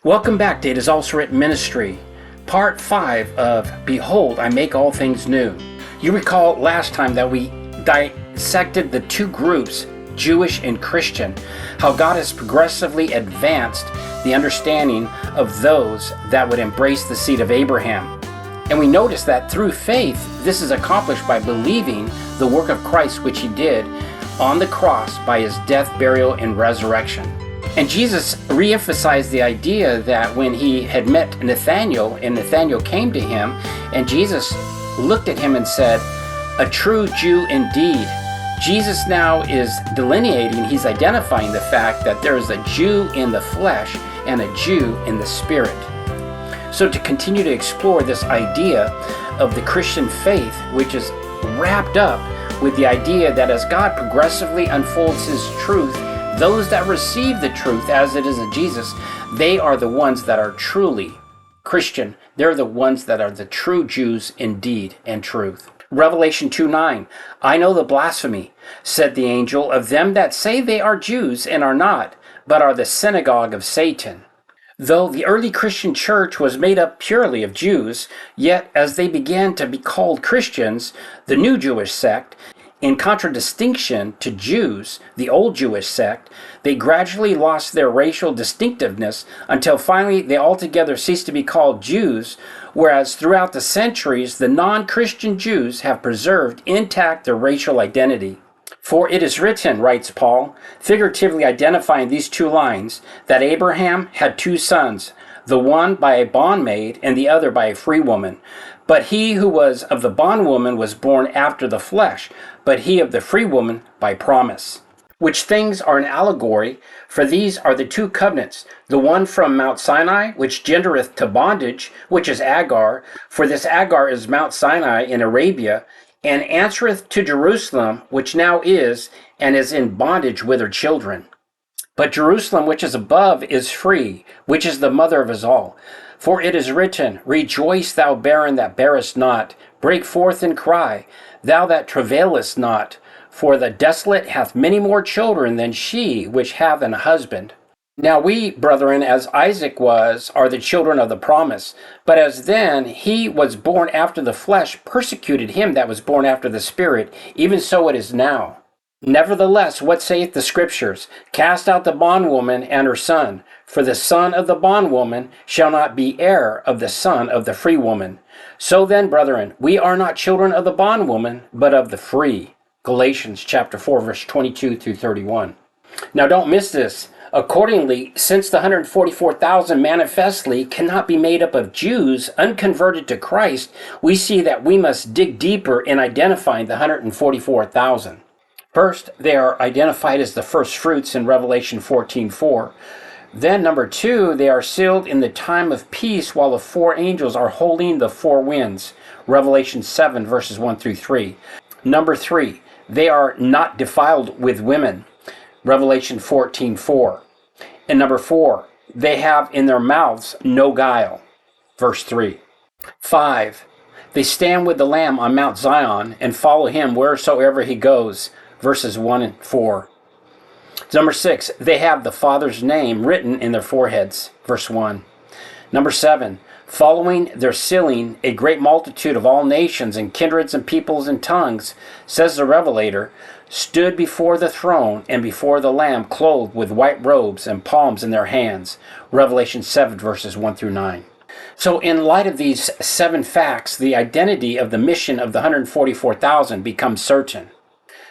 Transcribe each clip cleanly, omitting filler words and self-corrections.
Welcome back to It Is Also Written Ministry, Part 5 of Behold, I Make All Things New. You recall last time that we dissected the two groups, Jewish and Christian, how God has progressively advanced the understanding of those that would embrace the seed of Abraham. And we noticed that through faith, this is accomplished by believing the work of Christ which he did on the cross by his death, burial, and resurrection. And Jesus re-emphasized the idea that when he had met Nathanael, and Nathanael came to him, and Jesus looked at him and said, "A true Jew indeed." Jesus now is delineating, he's identifying the fact that there is a Jew in the flesh and a Jew in the spirit. So to continue to explore this idea of the Christian faith, which is wrapped up with the idea that as God progressively unfolds his truth, those that receive the truth as it is in Jesus, they are the ones that are truly Christian. They're the ones that are the true Jews in deed and truth. Revelation 2:9, I know the blasphemy, said the angel, of them that say they are Jews and are not, but are the synagogue of Satan. Though the early Christian church was made up purely of Jews, yet as they began to be called Christians, the new Jewish sect, in contradistinction to Jews, the old Jewish sect, they gradually lost their racial distinctiveness until finally they altogether ceased to be called Jews, whereas throughout the centuries, the non-Christian Jews have preserved intact their racial identity. For it is written, writes Paul, figuratively identifying these two lines, that Abraham had two sons, the one by a bondmaid and the other by a free woman. But he who was of the bondwoman was born after the flesh, but he of the free woman by promise. Which things are an allegory, for these are the two covenants, the one from Mount Sinai, which gendereth to bondage, which is Agar, for this Agar is Mount Sinai in Arabia, and answereth to Jerusalem, which now is, and is in bondage with her children. But Jerusalem which is above is free, which is the mother of us all. For it is written, Rejoice, thou barren that bearest not, break forth and cry, thou that travailest not, for the desolate hath many more children than she which hath an husband. Now we, brethren, as Isaac was, are the children of the promise. But as then he was born after the flesh persecuted him that was born after the Spirit, even so it is now. Nevertheless, what saith the Scriptures? Cast out the bondwoman and her son, for the son of the bondwoman shall not be heir of the son of the free woman. So then, brethren, we are not children of the bondwoman, but of the free. Galatians chapter 4, verse 22 through 31. Now don't miss this. Accordingly, since the 144,000 manifestly cannot be made up of Jews unconverted to Christ, we see that we must dig deeper in identifying the 144,000. First, they are identified as the first fruits in Revelation 14:4. Then, number 2, they are sealed in the time of peace while the four angels are holding the four winds. Revelation 7, verses 1 through 3. Number 3, they are not defiled with women. Revelation 14:4. And number 4, they have in their mouths no guile. Verse 3. 5, they stand with the Lamb on Mount Zion and follow him wheresoever he goes. Verses 1 and 4. Number 6, they have the Father's name written in their foreheads. Verse 1. Number 7, following their sealing, a great multitude of all nations and kindreds and peoples and tongues, says the Revelator, stood before the throne and before the Lamb clothed with white robes and palms in their hands. Revelation 7, verses 1 through 9. So in light of these 7 facts, the identity of the mission of the 144,000 becomes certain.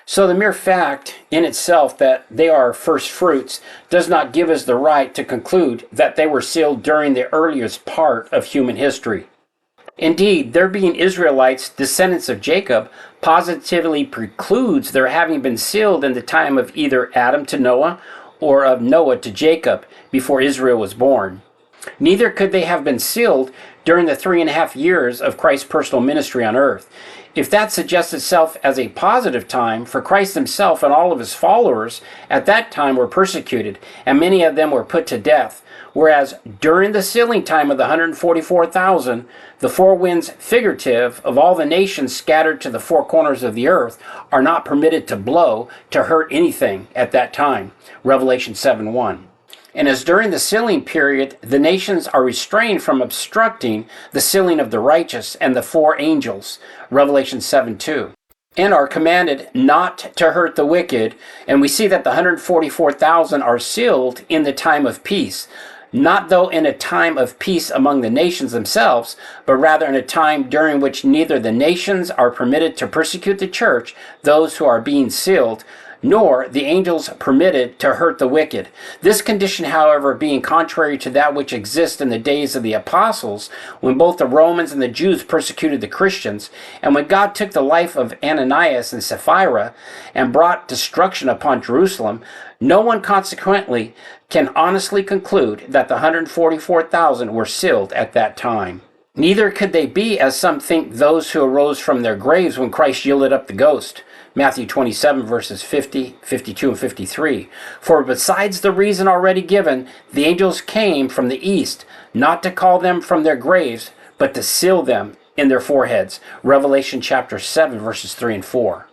So the mere fact in itself that they are first fruits does not give us the right to conclude that they were sealed during the earliest part of human history. Indeed, their being Israelites, descendants of Jacob, positively precludes their having been sealed in the time of either Adam to Noah or of Noah to Jacob before Israel was born. Neither could they have been sealed during the 3.5 years of Christ's personal ministry on earth. If that suggests itself as a positive time, for Christ himself and all of his followers at that time were persecuted, and many of them were put to death, whereas during the sealing time of the 144,000, the four winds figurative of all the nations scattered to the four corners of the earth are not permitted to blow to hurt anything at that time. Revelation 7:1. And as during the sealing period, the nations are restrained from obstructing the sealing of the righteous and the four angels, Revelation 7:2, and are commanded not to hurt the wicked, and we see that the 144,000 are sealed in the time of peace, not though in a time of peace among the nations themselves, but rather in a time during which neither the nations are permitted to persecute the church, those who are being sealed, nor the angels permitted to hurt the wicked. This condition, however, being contrary to that which exists in the days of the apostles, when both the Romans and the Jews persecuted the Christians, and when God took the life of Ananias and Sapphira and brought destruction upon Jerusalem, no one consequently can honestly conclude that the 144,000 were sealed at that time. Neither could they be, as some think, those who arose from their graves when Christ yielded up the ghost. Matthew 27 verses 50, 52, and 53. For besides the reason already given, the angels came from the east, not to call them from their graves, but to seal them in their foreheads. Revelation chapter 7 verses 3 and 4.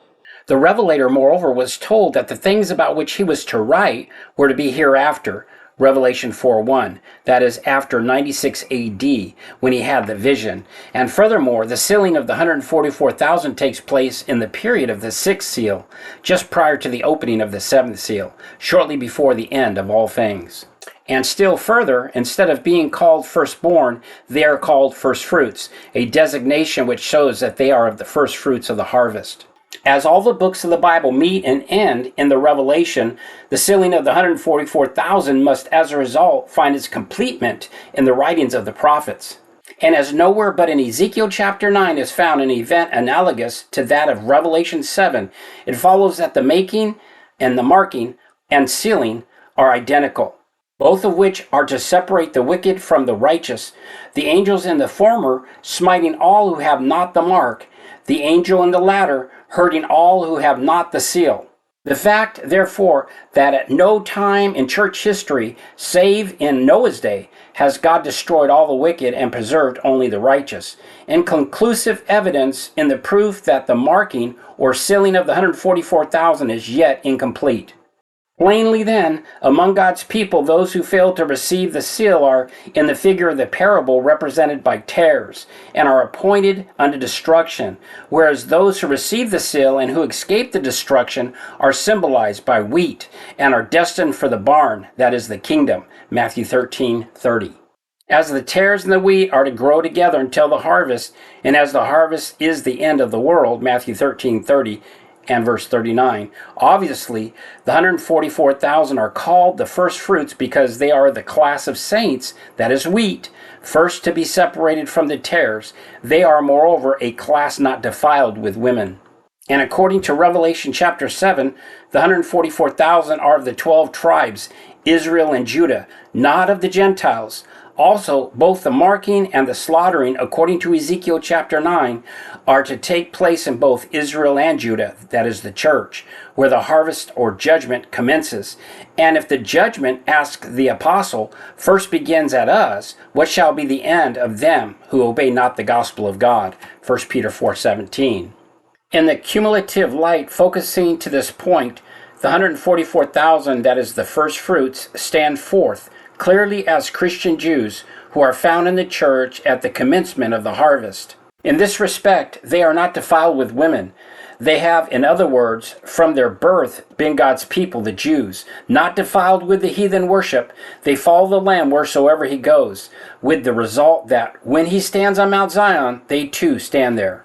The Revelator, moreover, was told that the things about which he was to write were to be hereafter. Revelation 4:1, that is after 96 AD, when he had the vision. And furthermore, the sealing of the 144,000 takes place in the period of the sixth seal, just prior to the opening of the seventh seal, shortly before the end of all things. And still further, instead of being called firstborn, they are called firstfruits, a designation which shows that they are of the first fruits of the harvest. As all the books of the Bible meet and end in the Revelation, the sealing of the 144,000 must as a result find its completement in the writings of the prophets. And as nowhere but in Ezekiel chapter 9 is found an event analogous to that of Revelation 7, it follows that the making and the marking and sealing are identical, both of which are to separate the wicked from the righteous, the angels in the former smiting all who have not the mark, the angel in the latter hurting all who have not the seal. The fact, therefore, that at no time in church history, save in Noah's day, has God destroyed all the wicked and preserved only the righteous, and conclusive evidence in the proof that the marking or sealing of the 144,000 is yet incomplete. Plainly then, among God's people, those who fail to receive the seal are, in the figure of the parable, represented by tares, and are appointed unto destruction, whereas those who receive the seal and who escape the destruction are symbolized by wheat, and are destined for the barn, that is the kingdom, Matthew 13:30. As the tares and the wheat are to grow together until the harvest, and as the harvest is the end of the world, Matthew 13:30, and verse 39. Obviously, the 144,000 are called the first fruits because they are the class of saints, that is wheat, first to be separated from the tares. They are, moreover, a class not defiled with women. And according to Revelation chapter 7, the 144,000 are of the 12 tribes, Israel and Judah, not of the Gentiles. Also, both the marking and the slaughtering, according to Ezekiel chapter 9, are to take place in both Israel and Judah, that is the church, where the harvest or judgment commences. And if the judgment, asks the apostle, first begins at us, what shall be the end of them who obey not the gospel of God? 1 Peter 4:17. In the cumulative light focusing to this point, the 144,000, that is the first fruits, stand forth clearly as Christian Jews who are found in the church at the commencement of the harvest. In this respect, they are not defiled with women. They have, in other words, from their birth been God's people, the Jews, not defiled with the heathen worship. They follow the Lamb wheresoever he goes, with the result that when he stands on Mount Zion, they too stand there.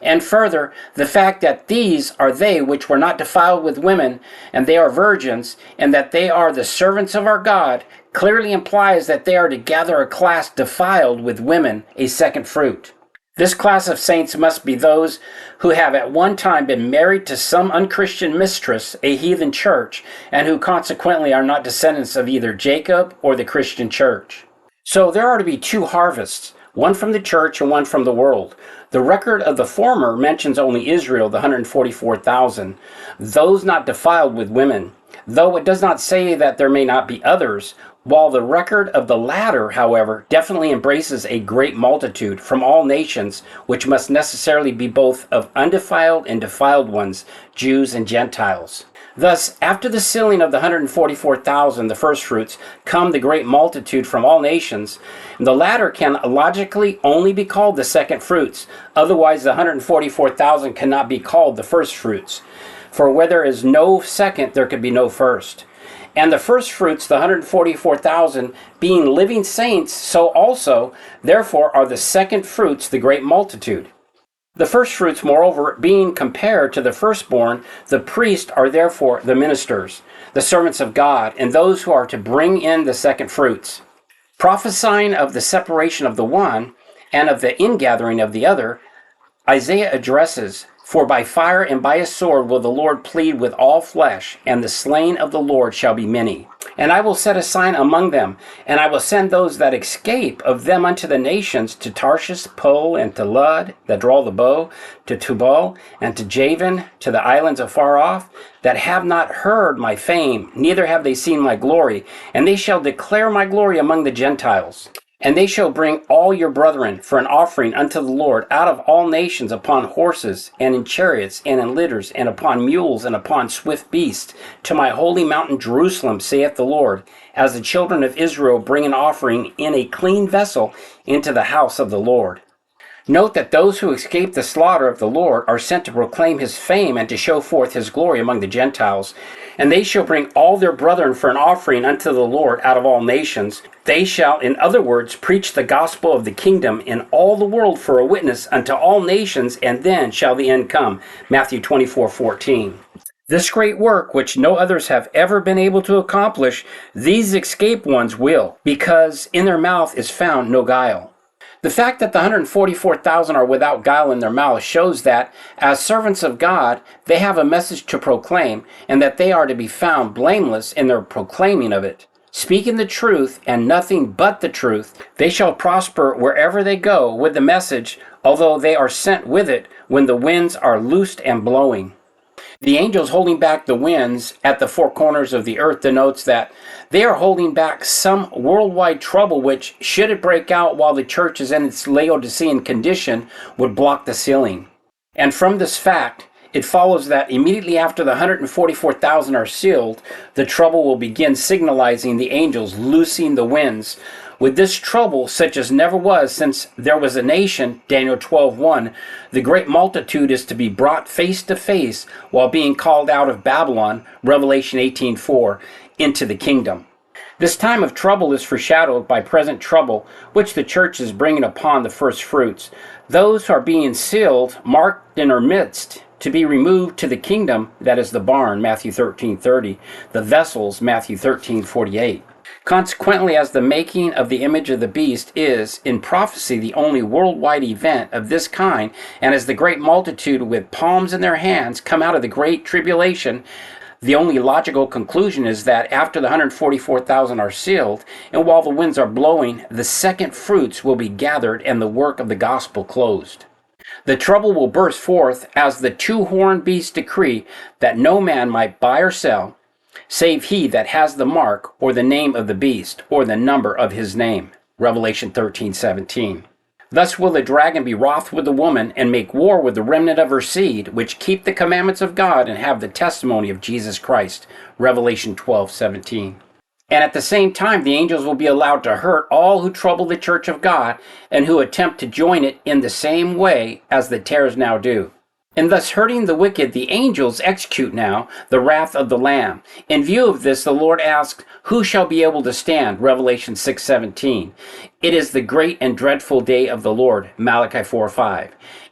And further, the fact that these are they which were not defiled with women, and they are virgins, and that they are the servants of our God, clearly implies that they are to gather a class defiled with women, a second fruit. This class of saints must be those who have at one time been married to some unchristian mistress, a heathen church, and who consequently are not descendants of either Jacob or the Christian church. So there are to be two harvests, one from the church and one from the world. The record of the former mentions only Israel, the 144,000, those not defiled with women, though it does not say that there may not be others, while the record of the latter, however, definitely embraces a great multitude from all nations, which must necessarily be both of undefiled and defiled ones, Jews and Gentiles. Thus, after the sealing of the 144,000, the firstfruits, come the great multitude from all nations. And the latter can logically only be called the second fruits. Otherwise, the 144,000 cannot be called the firstfruits. For where there is no second, there could be no first. And the firstfruits, the 144,000, being living saints, so also, therefore, are the second fruits, the great multitude. The firstfruits, moreover, being compared to the firstborn, the priests are therefore the ministers, the servants of God, and those who are to bring in the second fruits. Prophesying of the separation of the one and of the ingathering of the other, Isaiah addresses, "For by fire and by a sword will the Lord plead with all flesh, and the slain of the Lord shall be many. And I will set a sign among them, and I will send those that escape of them unto the nations, to Tarshish, Pul, and to Lud, that draw the bow, to Tubal, and to Javan, to the islands afar off, that have not heard my fame, neither have they seen my glory. And they shall declare my glory among the Gentiles. And they shall bring all your brethren for an offering unto the Lord out of all nations, upon horses, and in chariots, and in litters, and upon mules, and upon swift beasts, to my holy mountain Jerusalem, saith the Lord, as the children of Israel bring an offering in a clean vessel into the house of the Lord." Note that those who escape the slaughter of the Lord are sent to proclaim his fame and to show forth his glory among the Gentiles. And they shall bring all their brethren for an offering unto the Lord out of all nations. They shall, in other words, preach the gospel of the kingdom in all the world for a witness unto all nations, and then shall the end come. Matthew 24:14. This great work, which no others have ever been able to accomplish, these escaped ones will, because in their mouth is found no guile. The fact that the 144,000 are without guile in their mouths shows that, as servants of God, they have a message to proclaim, and that they are to be found blameless in their proclaiming of it. Speaking the truth, and nothing but the truth, they shall prosper wherever they go with the message, although they are sent with it when the winds are loosed and blowing. The angels holding back the winds at the four corners of the earth denotes that they are holding back some worldwide trouble which, should it break out while the church is in its Laodicean condition, would block the sealing. And from this fact, it follows that immediately after the 144,000 are sealed, the trouble will begin, signalizing the angels loosing the winds. With this trouble, such as never was since there was a nation, Daniel 12:1, the great multitude is to be brought face to face while being called out of Babylon, Revelation 18:4, into the kingdom. This time of trouble is foreshadowed by present trouble, which the church is bringing upon the first fruits. Those who are being sealed, marked in our midst, to be removed to the kingdom, that is the barn, Matthew 13:30, the vessels, Matthew 13:48. Consequently, as the making of the image of the beast is, in prophecy, the only worldwide event of this kind, and as the great multitude with palms in their hands come out of the great tribulation, the only logical conclusion is that after the 144,000 are sealed, and while the winds are blowing, the second fruits will be gathered and the work of the gospel closed. The trouble will burst forth as the two-horned beast decree that no man might buy or sell, save he that has the mark, or the name of the beast, or the number of his name. Revelation 13:17. Thus will the dragon be wroth with the woman, and make war with the remnant of her seed, which keep the commandments of God and have the testimony of Jesus Christ. Revelation 12:17. And at the same time, the angels will be allowed to hurt all who trouble the church of God, and who attempt to join it in the same way as the tares now do. In thus hurting the wicked, the angels execute now the wrath of the Lamb. In view of this, the Lord asks, who shall be able to stand? Revelation 6:17. It is the great and dreadful day of the Lord. Malachi 4:5.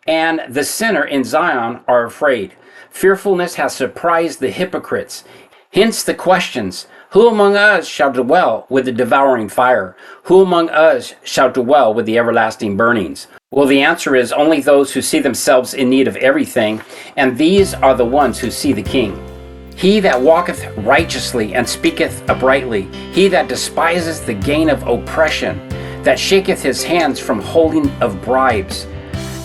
And the sinner in Zion are afraid. Fearfulness has surprised the hypocrites. Hence the questions, who among us shall dwell with the devouring fire? Who among us shall dwell with the everlasting burnings? Well, the answer is only those who see themselves in need of everything, and these are the ones who see the King. He that walketh righteously and speaketh uprightly, he that despises the gain of oppression, that shaketh his hands from holding of bribes,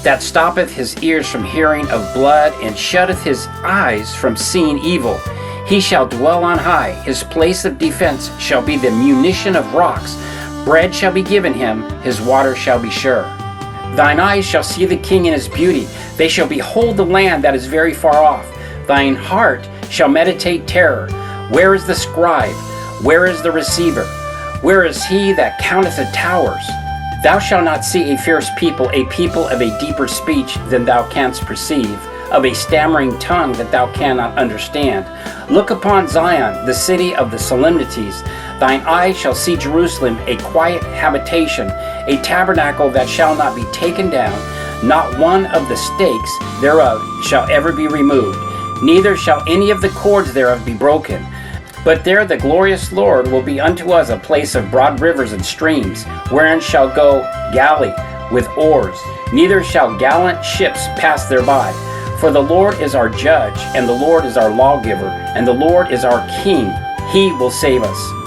that stoppeth his ears from hearing of blood, and shutteth his eyes from seeing evil, he shall dwell on high. His place of defense shall be the munition of rocks. Bread shall be given him, his water shall be sure. Thine eyes shall see the King in his beauty. They shall behold the land that is very far off. Thine heart shall meditate terror. Where is the scribe? Where is the receiver? Where is he that counteth the towers? Thou shalt not see a fierce people, a people of a deeper speech than thou canst perceive, of a stammering tongue that thou cannot understand. Look upon Zion, the city of the solemnities. Thine eye shall see Jerusalem, a quiet habitation, a tabernacle that shall not be taken down. Not one of the stakes thereof shall ever be removed, neither shall any of the cords thereof be broken. But there the glorious Lord will be unto us a place of broad rivers and streams, wherein shall go galley with oars, neither shall gallant ships pass thereby. For the Lord is our judge, and the Lord is our lawgiver, and the Lord is our king. He will save us.